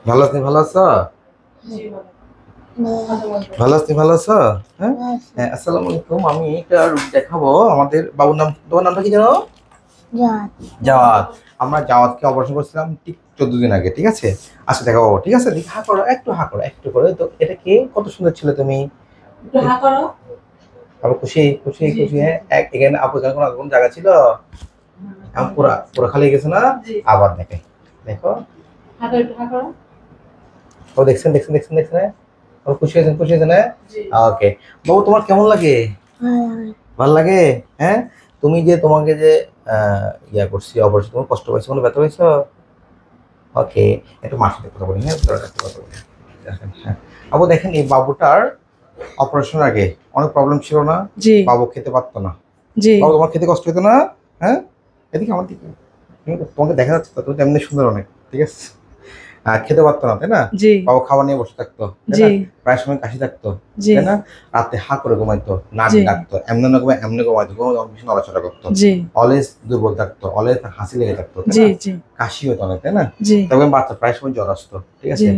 ভালো আছি, ভালো আছো? ভালো আছি, ভালো আছো? হ্যাঁ হ্যাঁ, আসসালামু আলাইকুম। আমি একটা রোগ দেখাবো আমাদের বাবুর নাম, তোমার নামটা কি জানো? জাওয়াত। আমরা জাওয়াতকে অপারেশন করছিলাম ঠিক 14 দিন আগে, ঠিক আছে? আচ্ছা দেখাবো, ঠিক আছে? হা করো, একটু হা করো, একটু করে। তো এটা কে, কত সুন্দর ছিল তুমি। হা করো। আবার খুশি খুশি খুশি। হ্যাঁ, এখানে আপু যখন কোন জায়গা ছিল, এখন পুরা পুরা খালি গেছে না? আবার দেখে, দেখো। হা করো, একটু হা করো। ও দেখছেন দেখছেন দেখছেন দেখছেন, ও খুশি হয়েছেন, খুশি হয়েছেন। হ্যাঁ, ওকে। বাবু তোমার কেমন লাগে? ভালো লাগে। হ্যাঁ, তুমি যে তোমাকে যে ইয়া করছি অবশ্যই, তোমার কষ্ট পাইছো, কোনো ব্যথা পাইছো? ওকে, একটু মার সাথে কথা বলি। হ্যাঁ, একটু কথা বলি। দেখেন, হ্যাঁ বাবু, দেখেন এই বাবুটার অপারেশনের আগে অনেক প্রবলেম ছিল না? জি বাবু খেতে পারতো না। জি বাবু তোমার খেতে কষ্ট হতো না? হ্যাঁ, এদিকে আমার দিকে। তোমাকে দেখা যাচ্ছে তো, তুমি তেমনি সুন্দর অনেক, ঠিক আছে? খেতে পারতো না, তাই না? জি বাবা খাবার নিয়ে বসে থাকতো, তাই জি না? প্রায় সময় কাশি থাকতো, জি তাই না? রাতে হা করে ঘুমাইতো, নাক জি ডাকতো, এমনি না ঘুমায় এমনি ঘুমাইতো, ঘুমাইতো ভীষণ নড়াচড়া করতো, জি অলওয়েজ দুর্বল থাকতো, অলওয়েজ হাসি লেগে থাকতো, তাই জি না? জি কাশি হতো অনেক, তাই না? জি তবে বাচ্চা প্রায় সময় জ্বর আসতো, ঠিক জি আছে?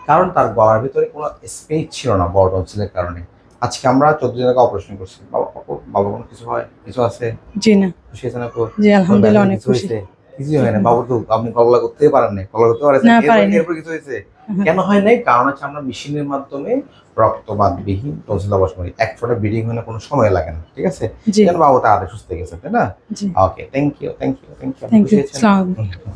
কারণ তার গলার ভিতরে কোনো স্পেস ছিল না বড় টনসিলের কারণে। আজকে আমরা 14 দিন আগে অপারেশন করছি। বাবা বাবা কোনো কিছু হয়, কিছু আছে? জি না খুশি হয়েছে না? জি কোনো আলহামদুলিল্লাহ ব্যথা অনেক কিছু খুশি। হয়েছে? কিছুই হয় না বাবু, তো আপনি কল্লা করতেই পারেন না, কল্লা করতে পারেন না এরপর পারিনি। এরপর কিছু হয়েছে? কেন হয় নাই? কারণ হচ্ছে আমরা মেশিনের মাধ্যমে রক্তবাতবিহীন টনসিল অপারেশন করি, এক ফোঁটা ব্লিডিং হয় না, কোনো সময় লাগে না, ঠিক আছে? জি কেন বাবু তাড়াতাড়ি সুস্থ হয়ে গেছে, তাই না? জি okay, thank you thank you thank you. Thank খুশি ইউ। হয়েছেন? আসসালামু আলাইকুম।